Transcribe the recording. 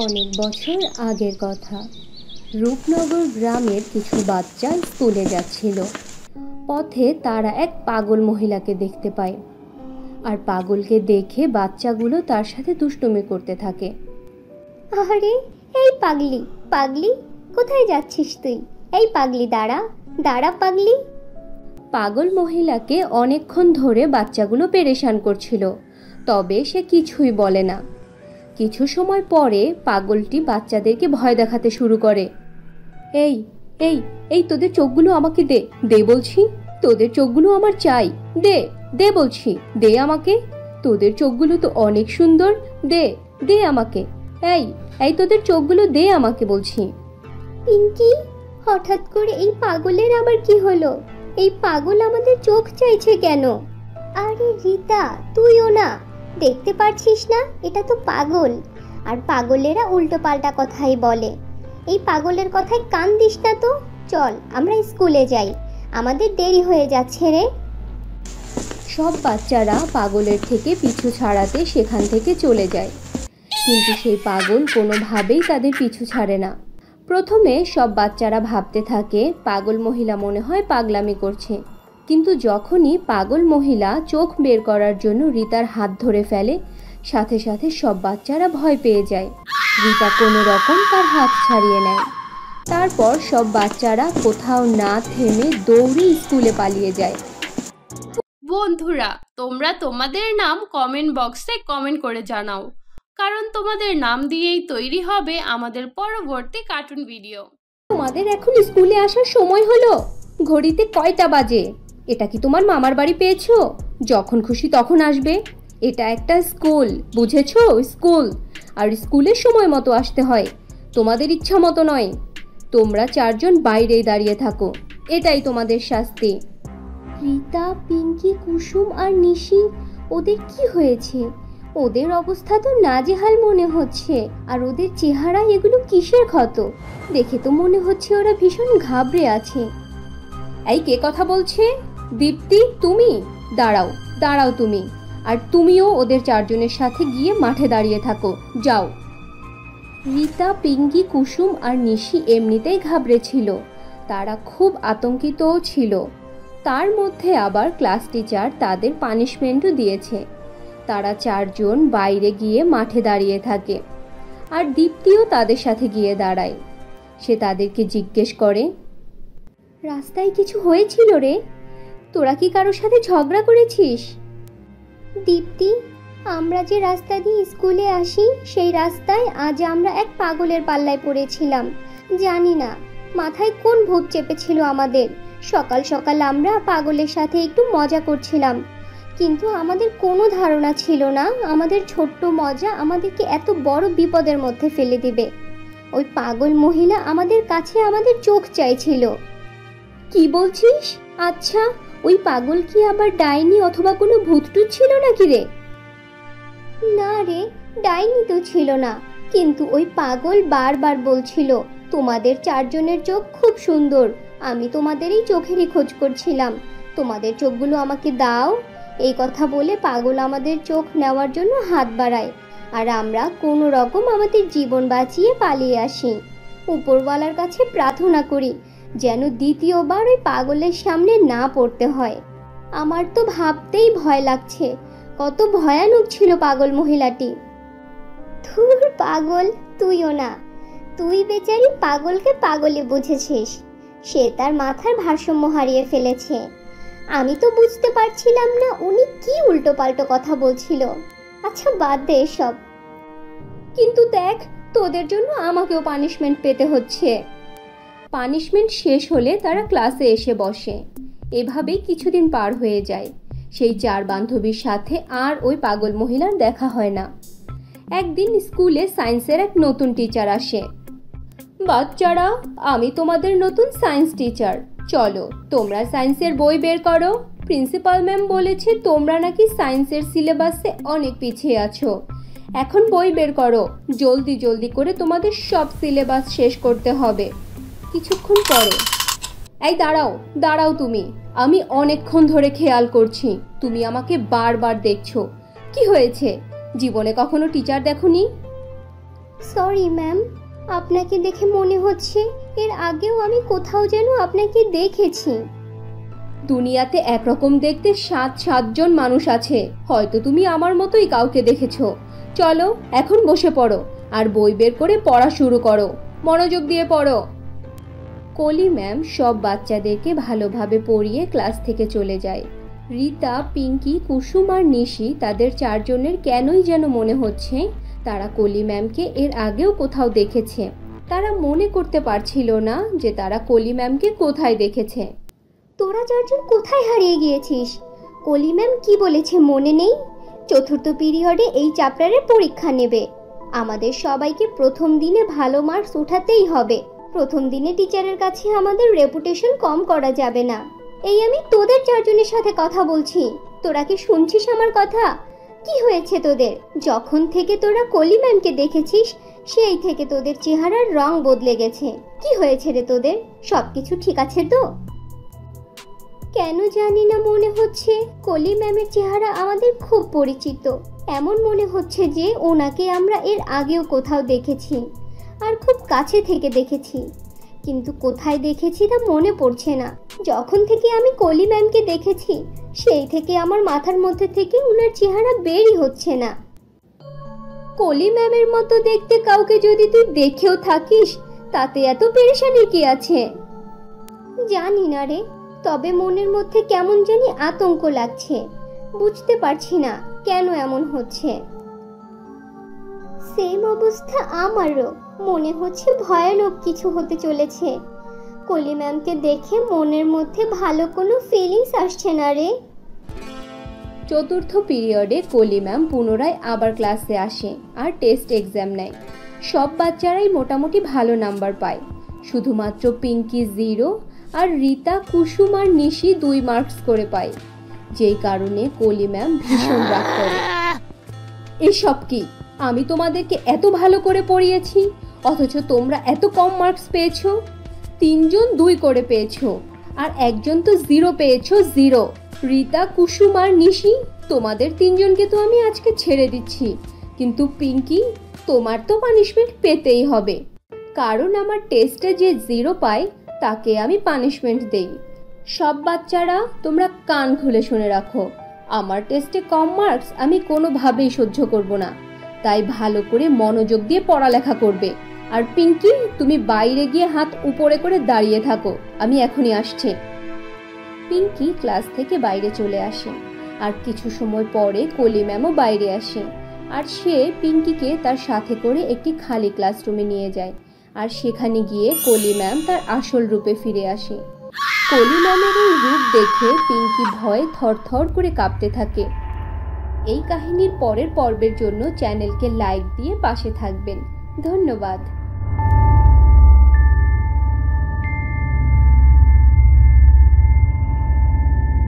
অনেক বছর আগের কথা। রূপনগর গ্রামের কিছু বাচ্চা স্কুলে যাচ্ছিল। পথে তারা এক পাগল মহিলাকে দেখতে পায়, আর পাগলকে দেখে বাচ্চাগুলো তার সাথে দুষ্টুমি করতে থাকে। আরে, এই পাগলি পাগলি, কোথায় যাচ্ছিস তুই? এই পাগলি, দাঁড়া দাঁড়া পাগলি। পাগল মহিলাকে অনেকক্ষণ ধরে বাচ্চাগুলো পেরেশান করছিল, তবে সে কিছুই বলে না। কিছু সময় পরে পাগলটি বাচ্চাদেরকে ভয় দেখাতে শুরু করে। এই এই এই তোদের চোখগুলো আমাকে দে, দে বলছি, তোদের চোখগুলো আমার চাই, দে দে বলছি, দে আমাকে, তোদের চোখগুলো তো অনেক সুন্দর, দে দে আমাকে, এই এই তোদের চোখগুলো দে আমাকে বলছি। পিঙ্কি, হঠাৎ করে এই পাগলের আবার কি হলো? এই পাগল আমাদের চোখ চাইছে কেন? আরে রীতা, তুইও না দেখতে পারছিস না? এটা তো পাগল, আর পাগলেরা উল্টো পাল্টা কথাই বলে। এই পাগলের কথায় কান দিস না তো। চল আমরা স্কুলে যাই, আমাদের দেরি হয়ে যাচ্ছে রে। সব বাচ্চারা পাগলের থেকে পিছু ছাড়াতে সেখান থেকে চলে যায়, কিন্তু সেই পাগল কোনোভাবেই তাদের পিছু ছাড়ে না। প্রথমে সব বাচ্চারা ভাবতে থাকে পাগল মহিলা মনে হয় পাগলামি করছে, কিন্তু যখনই পাগল মহিলা চোখ বের করার জন্য রীতার হাত ধরে ফেলে, সাথে সাথে সব বাচ্চারা ভয় পেয়ে যায়। রীতা কোনো রকম তার হাত ছাড়িয়ে নেয়। তারপর সব বাচ্চারা কোথাও না থেমে দৌড়ে স্কুলে পালিয়ে যায়। বন্ধুরা, তোমরা তোমাদের নাম কমেন্ট বক্সে কমেন্ট করে জানাও, কারণ তোমাদের নাম দিয়েই তৈরি হবে আমাদের পরবর্তী কার্টুন ভিডিও। তোমাদের এখন স্কুলে আসার সময় হলো। ঘড়িতে কয়টা বাজে? এটা কি তোমার মামার বাড়ি পেয়েছো? যখন খুশি তখন আসবে। এটা একটা স্কুল, বুঝেছো? স্কুল, আর স্কুলের সময় মতো আসতে হয়, তোমাদের ইচ্ছা মতো নয়। তোমরা চারজন বাইরেই দাঁড়িয়ে থাকো, এটাই তোমাদের শাস্তি। রীতা, পিঙ্কি, কুসুম আর নিশি, ওদের কি হয়েছে? ওদের অবস্থা তো নাজেহাল মনে হচ্ছে। আর ওদের চেহারা, এগুলো কিসের ক্ষত? দেখে তো মনে হচ্ছে ওরা ভীষণ ঘাবড়ে আছে। এই কে কথা বলছে? দীপ্তি, তুমি দাঁড়াও, দাঁড়াও তুমি, আর তুমিও ওদের চারজনের সাথে গিয়ে মাঠে দাঁড়িয়ে থাকো, যাও। রীতা, পিঙ্কি, কুসুম আর নিশি এমনিতেই ঘাবড়ে ছিল, তারা খুব আতঙ্কিতও ছিল। তার মধ্যে আবার ক্লাস টিচার তাদের পানিশমেন্টও দিয়েছে। তারা চারজন বাইরে গিয়ে মাঠে দাঁড়িয়ে থাকে, আর দীপ্তিও তাদের সাথে গিয়ে দাঁড়ায়। সে তাদেরকে জিজ্ঞেস করে, রাস্তায় কিছু হয়েছিল রে? তোরা কি কারোর সাথে ঝগড়া করেছিস? দীপ্তি, আমরা যে রাস্তা দিয়ে স্কুলে আসি সেই রাস্তায় আজ আমরা এক পাগলের পাল্লায় পড়েছিলাম। জানি না মাথায় কোন ভূত চেপেছিল আমাদের। সকাল সকাল আমরা পাগলের সাথে একটু মজা করছিলাম, কিন্তু আমাদের কোনো ধারণা ছিল না আমাদের ছোট্ট মজা আমাদেরকে এত বড় বিপদের মধ্যে ফেলে দিবে। ওই পাগল মহিলা আমাদের কাছে আমাদের চোখ চাইছিল। কি বলছিস? আচ্ছা, ওই পাগল কি আবার ডাইনি অথবা কোনো ভূতটুত ছিল নাকি রে? না রে, ডাইনি তো ছিল না, কিন্তু ওই পাগল বারবার বলছিল তোমাদের চারজনের চোখ খুব সুন্দর, আমি তোমাদের এই চোখেরই খোঁজ করছিলাম, তোমাদের চোখগুলো আমাকে দাও। এই কথা বলে পাগল আমাদের চোখ নেওয়ার জন্য হাত বাড়ায়, আর আমরা কোনো রকম আমাদের জীবন বাঁচিয়ে পালিয়ে আসি। উপরওয়ালার কাছে প্রার্থনা করি যেন দ্বিতীয়বার ওই পাগলের সামনে না পড়তে হয়। আমার তো ভাবতেই ভয় লাগছে, কত ভয়ানক ছিল পাগল মহিলাটি। ধুর পাগল, তুইও না, তুই বেচারি পাগলকে পাগলে বুঝেছিস। সে তার মাথার ভারসাম্য হারিয়ে ফেলেছে। আমি তো বুঝতে পারছিলাম না উনি কি উল্টো পাল্টো কথা বলছিল। আচ্ছা বাদ দে এসব। কিন্তু দেখ, তোদের জন্য আমাকেও পানিশমেন্ট পেতে হচ্ছে। পানিশমেন্ট শেষ হলে তারা ক্লাসে এসে বসে। এভাবেই কিছুদিন পার হয়ে যায়। সেই চার বান্ধবীর সাথে আর ওই পাগল মহিলার দেখা হয় না। একদিন স্কুলে সায়েন্সের এক নতুন টিচার আসে। বাচ্চারা, আমি তোমাদের নতুন সায়েন্স টিচার। চলো তোমরা সায়েন্সের বই বের করো। প্রিন্সিপাল ম্যাম বলেছে তোমরা নাকি সায়েন্সের সিলেবাসে অনেক পিছিয়ে আছো। এখন বই বের করো, জলদি জলদি করে তোমাদের সব সিলেবাস শেষ করতে হবে। কিছুক্ষণ পরে, এই দাঁড়াও দাঁড়াও তুমি, আমি অনেকক্ষণ ধরে খেয়াল করছি, তুমি আমাকে বারবার দেখছো। কি হয়েছে? জীবনে কখনো টিচার দেখোনি? সরি ম্যাম, আপনাকে দেখে মনে হচ্ছে এর আগেও আমি কোথাও যেন আপনাকে দেখেছি। দুনিয়াতে একরকম দেখতে 7জন মানুষ আছে, হয়তো তুমি আমার মতোই কাউকে দেখেছো। চলো এখন বসে পড়ো আর বই বের করে পড়া শুরু করো, মনোযোগ দিয়ে পড়ো। কলি ম্যাম সব বাচ্চাদেরকে ভালোভাবে পড়িয়ে ক্লাস থেকে চলে যায়। রীতা, পিঙ্কি, কুসুম আর নিশি তাদের 4 জনের কেনই যেন মনে হচ্ছে তারা কলি ম্যামকে এর আগেও কোথাও দেখেছে। তারা মনে করতে পারছিল না যে তারা কলি ম্যামকে কোথায় দেখেছে। তোরা 4 জন কোথায় হারিয়ে গিয়েছিস? কলি ম্যাম কি বলেছে মনে নেই? 4র্থ পিরিয়ডে এই চ্যাপ্টারের পরীক্ষা নেবে। আমাদের সবাইকে প্রথম দিনে ভালো মার্কস উঠাতেই হবে। প্রথম দিনে টিচারের কাছে আমাদের রেপুটেশন কম করা যাবে না। এই আমি তোদের 4 জনের সাথে কথা বলছি, তোরা কি শুনছিস আমার কথা? কি হয়েছে তোদের? যখন থেকে তোরা কলি ম্যামকে দেখেছিস সেই থেকে তোদের চেহারার রং বদলে গেছে। কি হয়েছে রে তোদের? সবকিছু ঠিক আছে তো? কেন জানি না মনে হচ্ছে কলি ম্যামের চেহারা আমাদের খুব পরিচিত। এমন মনে হচ্ছে যে ওনাকে আমরা এর আগেও কোথাও দেখেছি, আর খুব কাছে থেকে দেখেছি, কিন্তু কোথায় দেখেছি তা মনে পড়ছে না। যখন থেকে আমি কলি ম্যামকে দেখেছি সেই থেকে আমার মাথার মধ্যে থেকে ওনার চেহারা বেরই হচ্ছে না। কলি ম্যামের মতো দেখতে কাউকে যদি তুই দেখেও থাকিস তাতে এত পেরেশানি কি আছে? জানি না রে, তবে মনের মধ্যে কেমন জানি আতঙ্ক লাগছে। বুঝতে পারছি না কেন এমন হচ্ছে। সেম অবস্থা আমারও। মনে হচ্ছে ভয়ানক কিছু হতে চলেছে। কলি ম্যামকে দেখে মনের মধ্যে ভালো কোনো ফিলিংস আসছে না রে। 4র্থ পিরিয়ডে কলি ম্যাম পুনরায় আবার ক্লাসে আসে আর টেস্ট এক্সাম নেয়। সব বাচ্চারাই মোটামুটি ভালো নাম্বার পায়, শুধুমাত্র পিঙ্কি 0 আর রীতা, কুসুম আর নিশি 2 মার্কস করে পায়, যেই কারণে কলি ম্যাম ভীষণ রাগ করে। এসব কি? আমি তোমাদেরকে এত ভালো করে পড়িয়েছি অথচ তোমরা এত কম মার্কস পেয়েছো। 3 জন 2 করে পেয়েছো আর একজন তো 0 পেয়েছো, 0। রীতা, কুসুম আর নিশি, তোমাদের 3 জনকে তো আমি আজকে ছেড়ে দিচ্ছি, কিন্তু পিঙ্কি তোমার তো পানিশমেন্ট পেতেই হবে, কারণ আমার টেস্টে যে 0 পায় তাকে আমি পানিশমেন্ট দেই। সব বাচ্চারা তোমরা কান খুলে শুনে রাখো, আমার টেস্টে কম মার্কস আমি কোনোভাবেই সহ্য করব না, তাই ভালো করে মনোযোগ দিয়ে পড়ালেখা করবে। আর পিঙ্কি, তুমি বাইরে গিয়ে হাত উপরে করে দাঁড়িয়ে থাকো, আমি এখনই আসছি। পিঙ্কি ক্লাস থেকে বাইরে চলে আসে আর কিছু সময় পরে কলি ম্যামও বাইরে আসে আর সে পিঙ্কিকে তার সাথে করে একটি খালি ক্লাসরুমে নিয়ে যায় আর সেখানে গিয়ে কলি ম্যাম তার আসল রূপে ফিরে আসে। কলি ম্যামের এই রূপ দেখে পিঙ্কি ভয়ে থরথর করে কাঁপতে থাকে। এই কাহিনীর পরের পর্বের জন্য চ্যানেলকে লাইক দিয়ে পাশে থাকবেন। ধন্যবাদ।